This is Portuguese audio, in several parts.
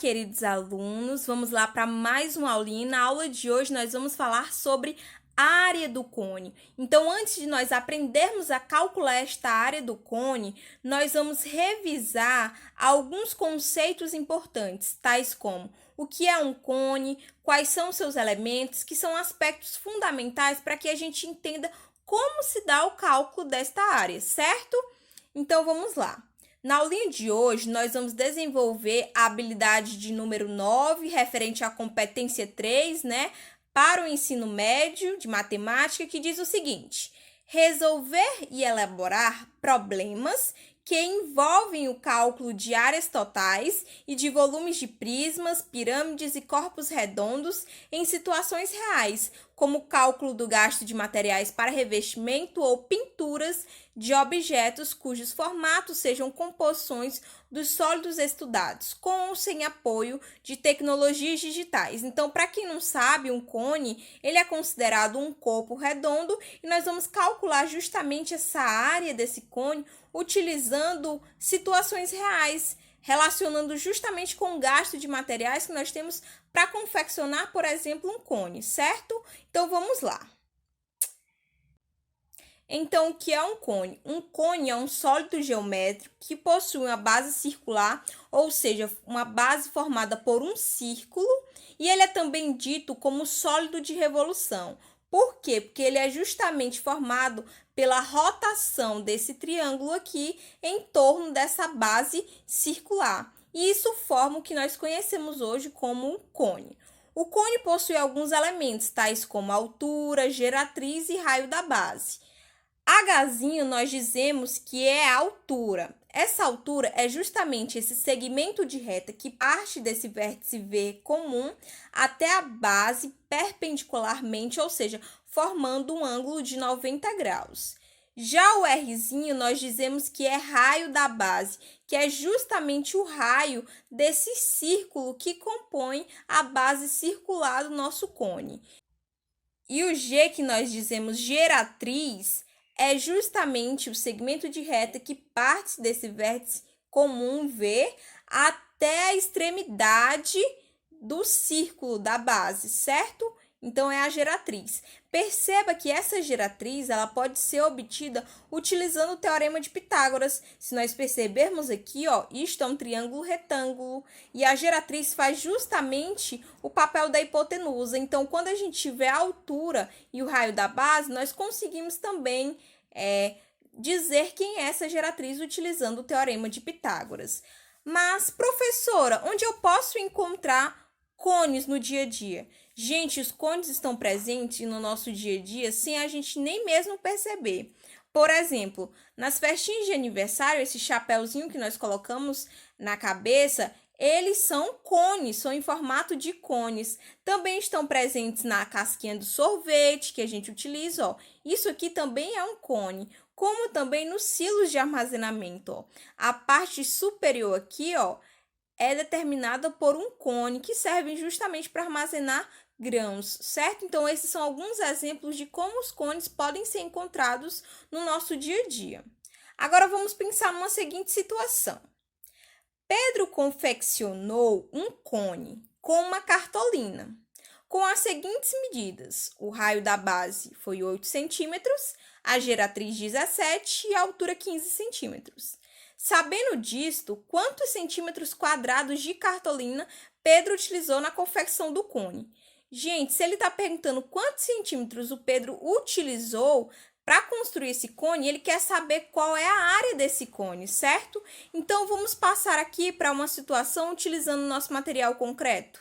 queridos alunos, vamos lá para mais uma aulinha. Na aula de hoje nós vamos falar sobre a área do cone. Então, antes de nós aprendermos a calcular esta área do cone, nós vamos revisar alguns conceitos importantes, tais como o que é um cone, quais são seus elementos, que são aspectos fundamentais para que a gente entenda como se dá o cálculo desta área, certo? Então, vamos lá. Na aulinha de hoje, nós vamos desenvolver a habilidade de número 9, referente à competência 3, para o ensino médio de matemática, que diz o seguinte: resolver e elaborar problemas que envolvem o cálculo de áreas totais e de volumes de prismas, pirâmides e corpos redondos em situações reais, como o cálculo do gasto de materiais para revestimento ou pinturas de objetos cujos formatos sejam composições dos sólidos estudados, com ou sem apoio de tecnologias digitais. Então, para quem não sabe, um cone, ele é considerado um corpo redondo e nós vamos calcular justamente essa área desse cone utilizando situações reais, relacionando justamente com o gasto de materiais que nós temos para confeccionar, por exemplo, um cone, certo? Então, vamos lá. Então, o que é um cone? Um cone é um sólido geométrico que possui uma base circular, ou seja, uma base formada por um círculo, e ele é também dito como sólido de revolução. Por quê? Porque ele é justamente formado pela rotação desse triângulo aqui em torno dessa base circular. E isso forma o que nós conhecemos hoje como um cone. O cone possui alguns elementos, tais como altura, geratriz e raio da base. Hzinho nós dizemos que é a altura. Essa altura é justamente esse segmento de reta que parte desse vértice V comum até a base perpendicularmente, ou seja, formando um ângulo de 90 graus. Já o Rzinho nós dizemos que é raio da base, que é justamente o raio desse círculo que compõe a base circular do nosso cone. E o G que nós dizemos geratriz é justamente o segmento de reta que parte desse vértice comum V até a extremidade do círculo da base, certo? Então, é a geratriz. Perceba que essa geratriz ela pode ser obtida utilizando o Teorema de Pitágoras. Se nós percebermos aqui, isto é um triângulo retângulo e a geratriz faz justamente o papel da hipotenusa. Então, quando a gente tiver a altura e o raio da base, nós conseguimos também dizer quem é essa geratriz utilizando o Teorema de Pitágoras. Mas, professora, onde eu posso encontrar cones no dia a dia? Gente, os cones estão presentes no nosso dia a dia sem a gente nem mesmo perceber. Por exemplo, nas festinhas de aniversário, esse chapéuzinho que nós colocamos na cabeça, eles são cones, são em formato de cones. Também estão presentes na casquinha do sorvete que a gente utiliza, Isso aqui também é um cone, como também nos silos de armazenamento, A parte superior aqui, é determinada por um cone que serve justamente para armazenar grãos, certo? Então, esses são alguns exemplos de como os cones podem ser encontrados no nosso dia a dia. Agora, vamos pensar numa seguinte situação. Pedro confeccionou um cone com uma cartolina, com as seguintes medidas: o raio da base foi 8 centímetros, a geratriz 17 e a altura 15 centímetros. Sabendo disto, quantos centímetros quadrados de cartolina Pedro utilizou na confecção do cone? Gente, se ele está perguntando quantos centímetros o Pedro utilizou para construir esse cone, ele quer saber qual é a área desse cone, certo? Então, vamos passar aqui para uma situação utilizando o nosso material concreto.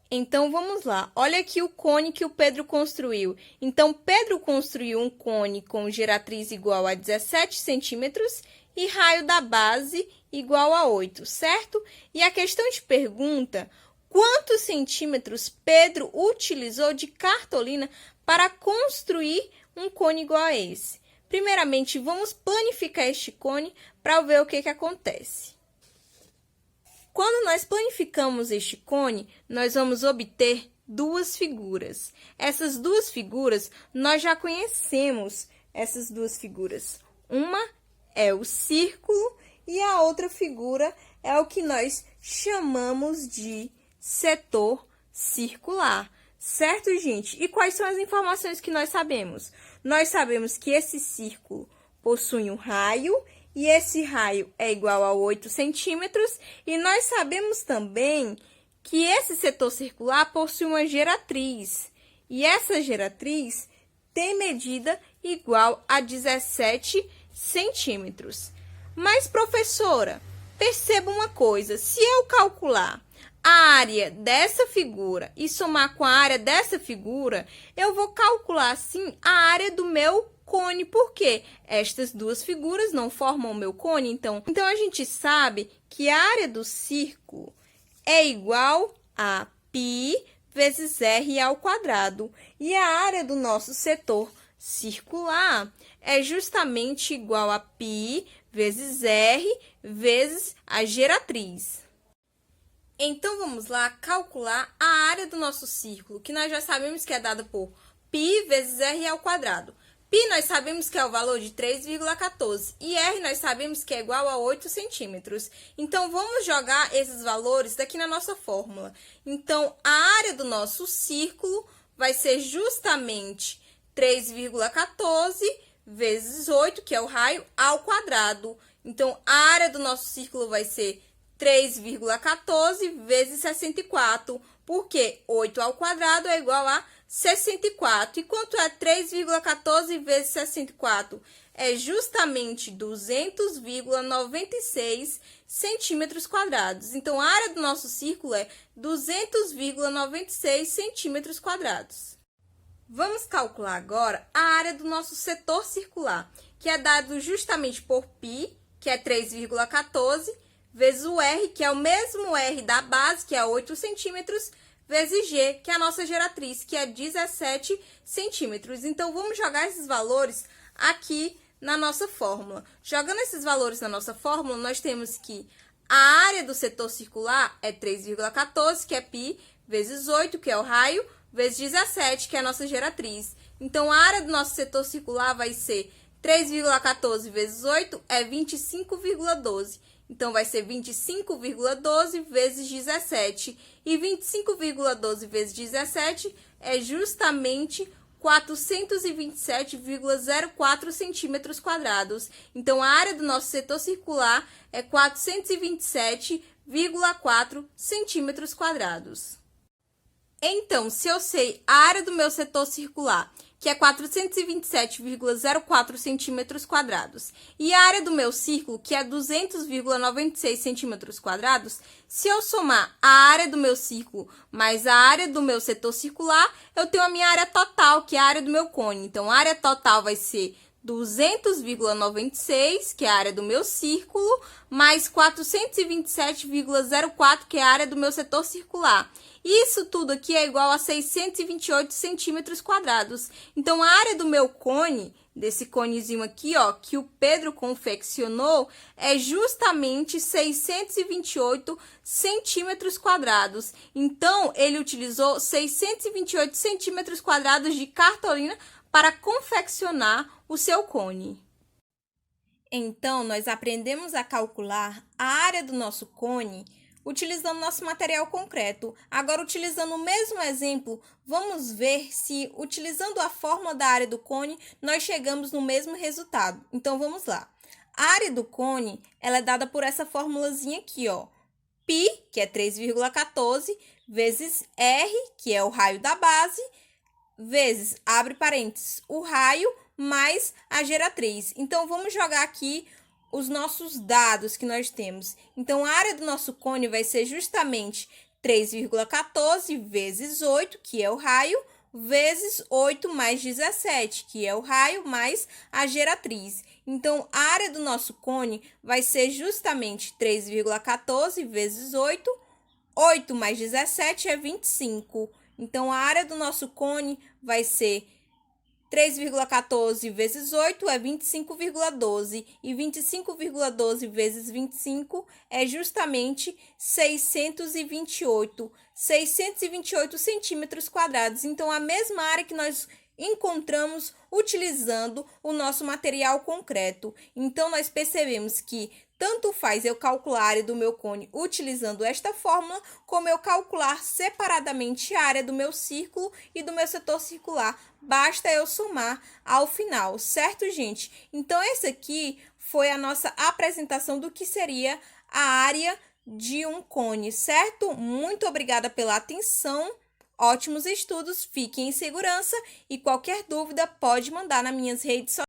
Então, vamos lá. Olha aqui o cone que o Pedro construiu. Então, Pedro construiu um cone com geratriz igual a 17 centímetros e raio da base igual a 8, certo? E a questão te pergunta: quantos centímetros Pedro utilizou de cartolina para construir um cone igual a esse? Primeiramente, vamos planificar este cone para ver o que acontece. Quando nós planificamos este cone, nós vamos obter duas figuras. Essas duas figuras, nós já conhecemos essas duas figuras. Uma é o círculo e a outra figura é o que nós chamamos de setor circular. Certo, gente? E quais são as informações que nós sabemos? Nós sabemos que esse círculo possui um raio, e esse raio é igual a 8 centímetros, e nós sabemos também que esse setor circular possui uma geratriz, e essa geratriz tem medida igual a 17 centímetros. Mas, professora, perceba uma coisa, se eu calcular a área dessa figura e somar com a área dessa figura, eu vou calcular, sim, a área do meu cone, porque estas duas figuras não formam o meu cone. Então a gente sabe que a área do círculo é igual a π vezes r ao quadrado. E a área do nosso setor circular é justamente igual a π vezes r vezes a geratriz. Então, vamos lá calcular a área do nosso círculo, que nós já sabemos que é dada por π vezes r ao quadrado. Π nós sabemos que é o valor de 3,14 e R nós sabemos que é igual a 8 centímetros. Então, vamos jogar esses valores daqui na nossa fórmula. Então, a área do nosso círculo vai ser justamente 3,14 vezes 8, que é o raio, ao quadrado. Então, a área do nosso círculo vai ser 3,14 vezes 64, porque 8 ao quadrado é igual a 64. E quanto é 3,14 vezes 64? É justamente 200,96 centímetros quadrados. Então, a área do nosso círculo é 200,96 centímetros quadrados. Vamos calcular agora a área do nosso setor circular, que é dado justamente por π, que é 3,14, vezes o R, que é o mesmo R da base, que é 8 centímetros, vezes G, que é a nossa geratriz, que é 17 centímetros. Então, vamos jogar esses valores aqui na nossa fórmula. Jogando esses valores na nossa fórmula, nós temos que a área do setor circular é 3,14, que é π, vezes 8, que é o raio, vezes 17, que é a nossa geratriz. Então, a área do nosso setor circular vai ser 3,14 vezes 8 é 25,12. Então, vai ser 25,12 vezes 17. E 25,12 vezes 17 é justamente 427,04 centímetros quadrados. Então, a área do nosso setor circular é 427,4 centímetros quadrados. Então, se eu sei a área do meu setor circular, que é 427,04 centímetros quadrados, e a área do meu círculo, que é 200,96 centímetros quadrados, se eu somar a área do meu círculo mais a área do meu setor circular, eu tenho a minha área total, que é a área do meu cone. Então, a área total vai ser 200,96, que é a área do meu círculo, mais 427,04, que é a área do meu setor circular. Isso tudo aqui é igual a 628 centímetros quadrados. Então, a área do meu cone, desse conezinho aqui, ó, que o Pedro confeccionou, é justamente 628 centímetros quadrados. Então, ele utilizou 628 centímetros quadrados de cartolina para confeccionar o seu cone. Então, nós aprendemos a calcular a área do nosso cone utilizando nosso material concreto. Agora, utilizando o mesmo exemplo, vamos ver se, utilizando a fórmula da área do cone, nós chegamos no mesmo resultado. Então, vamos lá. A área do cone, ela é dada por essa formulazinha aqui, ó. Π, que é 3,14, vezes R, que é o raio da base, vezes, abre parênteses, o raio mais a geratriz. Então, vamos jogar aqui os nossos dados que nós temos. Então, a área do nosso cone vai ser justamente 3,14 vezes 8, que é o raio, vezes 8 mais 17, que é o raio, mais a geratriz. Então, a área do nosso cone vai ser justamente 3,14 vezes 8, 8 mais 17 é 25. Então, a área do nosso cone vai ser 3,14 vezes 8 é 25,12 e 25,12 vezes 25 é justamente 628 centímetros quadrados. Então, a mesma área que nós encontramos utilizando o nosso material concreto. Então, nós percebemos que tanto faz eu calcular a área do meu cone utilizando esta fórmula, como eu calcular separadamente a área do meu círculo e do meu setor circular. Basta eu somar ao final, certo, gente? Então, essa aqui foi a nossa apresentação do que seria a área de um cone, certo? Muito obrigada pela atenção. Ótimos estudos, fiquem em segurança e qualquer dúvida pode mandar nas minhas redes sociais.